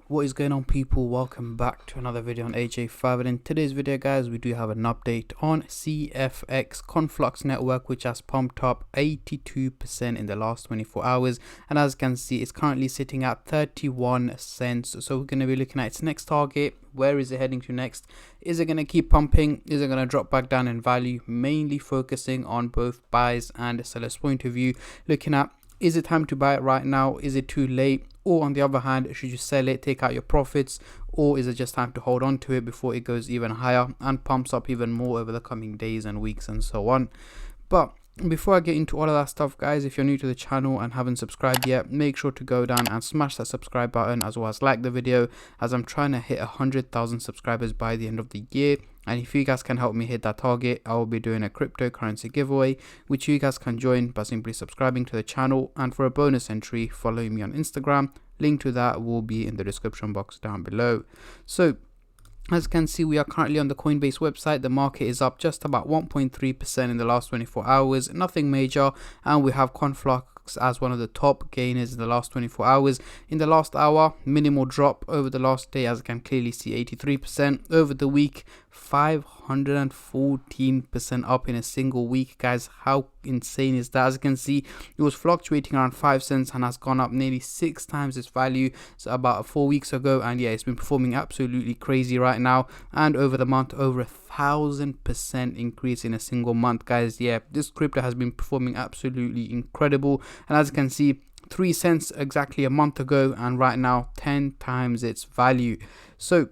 What is going on, people? Welcome back to another video on AJ5, and in today's video guys we do have an update on CFX Conflux network, which has pumped up 82% in the last 24 hours, and as you can see it's currently sitting at 31 cents. So we're going to be looking at its next target. Where is it heading to next? Is it going to keep pumping? Is it going to drop back down in value? Mainly focusing on both buyers and sellers point of view, looking at, is it time to buy it right now? Is it too late? Or on the other hand, should you sell it, take out your profits? Or is it just time to hold on to it before it goes even higher and pumps up even more over the coming days and weeks and so on? But before I get into all of that stuff guys, if you're new to the channel and haven't subscribed yet, make sure to go down and smash that subscribe button, as well as like the video, as I'm trying to hit 100,000 subscribers by the end of the year. And if you guys can help me hit that target, I will be doing a cryptocurrency giveaway, which you guys can join by simply subscribing to the channel, and for a bonus entry, following me on Instagram. Link to that will be in the description box down below. So as you can see, we are currently on the Coinbase website. The market is up just about 1.3% in the last 24 hours, nothing major, and we have Conflux as one of the top gainers in the last 24 hours. In the last hour, minimal drop. Over the last day, as you can clearly see, 83%. Over the week, 514% up in a single week, guys. How insane is that? As you can see, it was fluctuating around 5 cents and has gone up nearly 6 times its value, so about 4 weeks ago. And yeah, it's been performing absolutely crazy right now, and over the month, over 1,000% increase in a single month, guys. Yeah, this crypto has been performing absolutely incredible, and as you can see, 3 cents exactly a month ago, and right now 10 times its value. So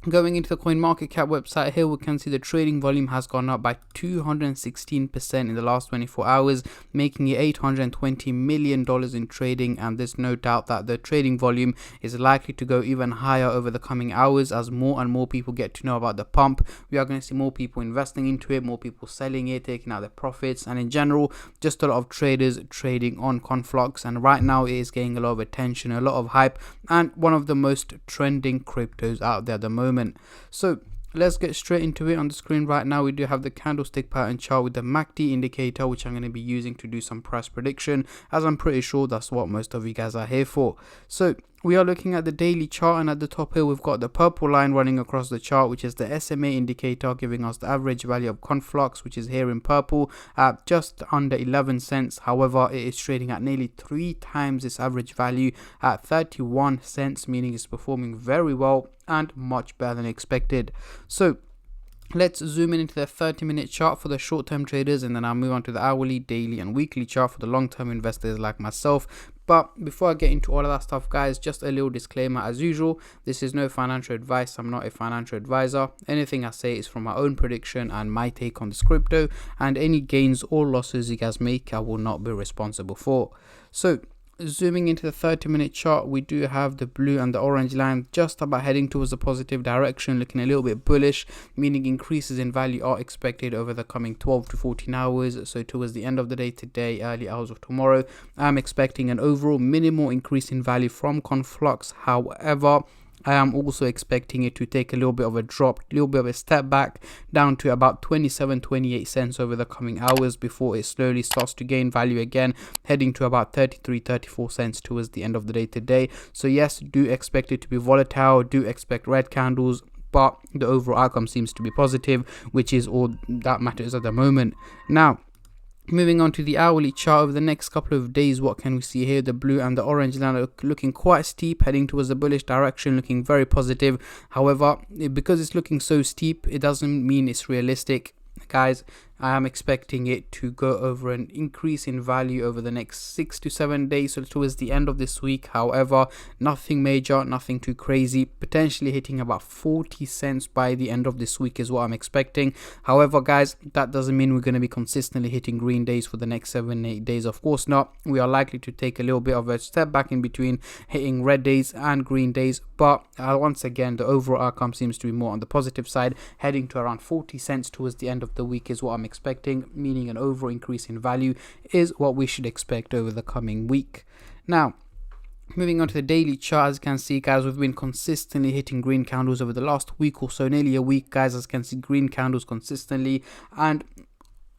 going into the CoinMarketCap website here, we can see the trading volume has gone up by 216% in the last 24 hours, making it $820 million in trading. And there's no doubt that the trading volume is likely to go even higher over the coming hours as more and more people get to know about the pump. We are going to see more people investing into it, more people selling it, taking out their profits, and in general, just a lot of traders trading on Conflux. And right now it is getting a lot of attention, a lot of hype, and one of the most trending cryptos out there at the moment. So let's get straight into it. On the screen right now, we do have the candlestick pattern chart with the MACD indicator, which I'm going to be using to do some price prediction, as I'm pretty sure that's what most of you guys are here for. So we are looking at the daily chart, and at the top here we've got the purple line running across the chart, which is the SMA indicator, giving us the average value of Conflux, which is here in purple at just under 11 cents. However, it is trading at nearly 3 times its average value at 31 cents, meaning it's performing very well and much better than expected. So let's zoom in into the 30-minute chart for the short-term traders, and then I'll move on to the hourly, daily, and weekly chart for the long-term investors like myself. But before I get into all of that stuff, guys, just a little disclaimer as usual. This is no financial advice. I'm not a financial advisor. Anything I say is from my own prediction and my take on this crypto, and any gains or losses you guys make, I will not be responsible for. So zooming into the 30-minute chart, we do have the blue and the orange line just about heading towards the positive direction, looking a little bit bullish, meaning increases in value are expected over the coming 12 to 14 hours. So towards the end of the day today, early hours of tomorrow, I'm expecting an overall minimal increase in value from Conflux. However, I am also expecting it to take a little bit of a drop, a little bit of a step back down to about 27-28 cents over the coming hours before it slowly starts to gain value again, heading to about 33-34 cents towards the end of the day today. So yes, do expect it to be volatile, do expect red candles, but the overall outcome seems to be positive, which is all that matters at the moment. Now, moving on to the hourly chart, over the next couple of days, what can we see here? The blue and the orange line are looking quite steep, heading towards the bullish direction, looking very positive. However, because it's looking so steep, it doesn't mean it's realistic. Guys, I am expecting it to go over an increase in value over the next 6 to 7 days, so towards the end of this week. However, nothing major, nothing too crazy, potentially hitting about 40 cents by the end of this week is what I'm expecting. However, guys, that doesn't mean we're going to be consistently hitting green days for the next 7-8 days. Of course not. We are likely to take a little bit of a step back in between hitting red days and green days, but once again, the overall outcome seems to be more on the positive side, heading to around 40 cents towards the end of the week is what I'm expecting, meaning an overall increase in value is what we should expect over the coming week. Now, moving on to the daily chart, as you can see, guys, we've been consistently hitting green candles over the last week or so, nearly a week, guys. As you can see, green candles consistently, and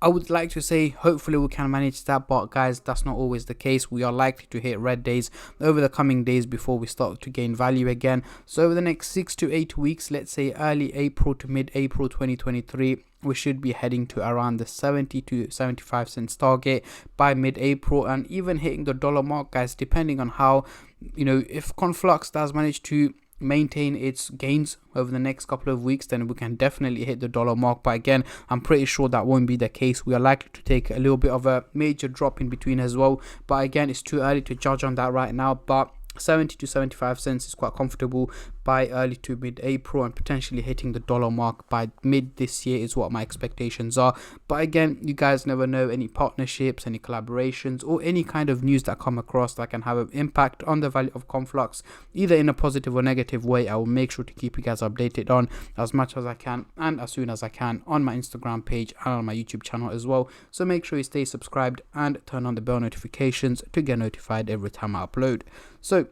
I would like to say hopefully we can manage that, but guys, that's not always the case. We are likely to hit red days over the coming days before we start to gain value again. So over the next 6 to 8 weeks, let's say early April to mid-April 2023, we should be heading to around the 70 to 75 cents target by mid-April, and even hitting the dollar mark, guys, depending on how, if Conflux does manage to maintain its gains over the next couple of weeks, then we can definitely hit the dollar mark. But again, I'm pretty sure that won't be the case. We are likely to take a little bit of a major drop in between as well, but again, it's too early to judge on that right now. But 70 to 75 cents is quite comfortable by early to mid-April, and potentially hitting the dollar mark by mid this year is what my expectations are. But again, you guys never know, any partnerships, any collaborations, or any kind of news that come across that can have an impact on the value of Conflux, either in a positive or negative way. I will make sure to keep you guys updated on as much as I can and as soon as I can on my Instagram page and on my YouTube channel as well. So make sure you stay subscribed and turn on the bell notifications to get notified every time I upload. So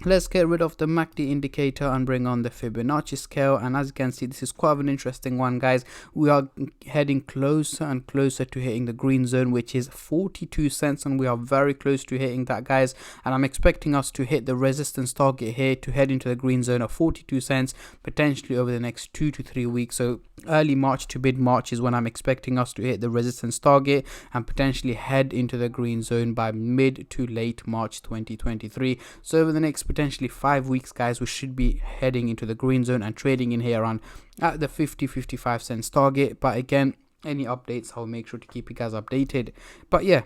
let's get rid of the MACD indicator and bring on the Fibonacci scale. And as you can see, this is quite an interesting one, guys. We are heading closer and closer to hitting the green zone, which is 42 cents, and we are very close to hitting that, guys. And I'm expecting us to hit the resistance target here to head into the green zone of 42 cents potentially over the next 2 to 3 weeks. So early March to mid-March is when I'm expecting us to hit the resistance target and potentially head into the green zone by mid to late March 2023. So over the next potentially 5 weeks, guys, we should be heading into the green zone and trading in here around at the 50-55 cents target. But again, any updates, I'll make sure to keep you guys updated. But yeah,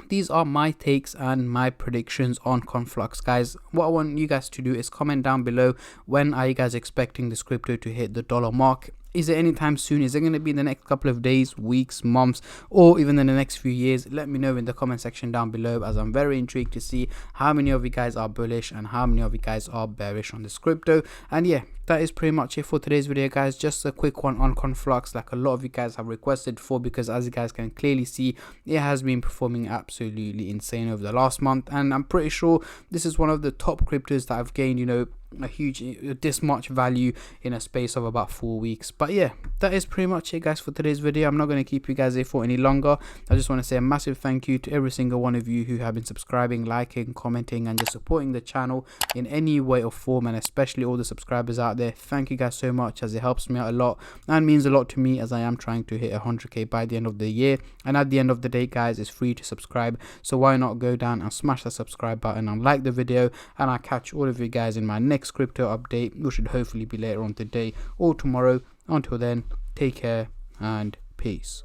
these are my takes and my predictions on Conflux, guys. What I want you guys to do is comment down below, when are you guys expecting this crypto to hit the dollar mark? Is it anytime soon? Is it going to be in the next couple of days, weeks, months, or even in the next few years? Let me know in the comment section down below, as I'm very intrigued to see how many of you guys are bullish and how many of you guys are bearish on this crypto. And yeah, that is pretty much it for today's video, guys. Just a quick one on Conflux, like a lot of you guys have requested for, because as you guys can clearly see, it has been performing absolutely insane over the last month, and I'm pretty sure this is one of the top cryptos that have gained, this much value in a space of about 4 weeks. But yeah, that is pretty much it, guys, for today's video. I'm not going to keep you guys here for any longer. I just want to say a massive thank you to every single one of you who have been subscribing, liking, commenting, and just supporting the channel in any way or form, and especially all the subscribers out there. Thank you guys so much, as it helps me out a lot and means a lot to me, as I am trying to hit 100k by the end of the year. And at the end of the day, guys, it's free to subscribe, so why not go down and smash the subscribe button and like the video, and I'll catch all of you guys in my next crypto update, which should hopefully be later on today or tomorrow. Until then, take care and peace.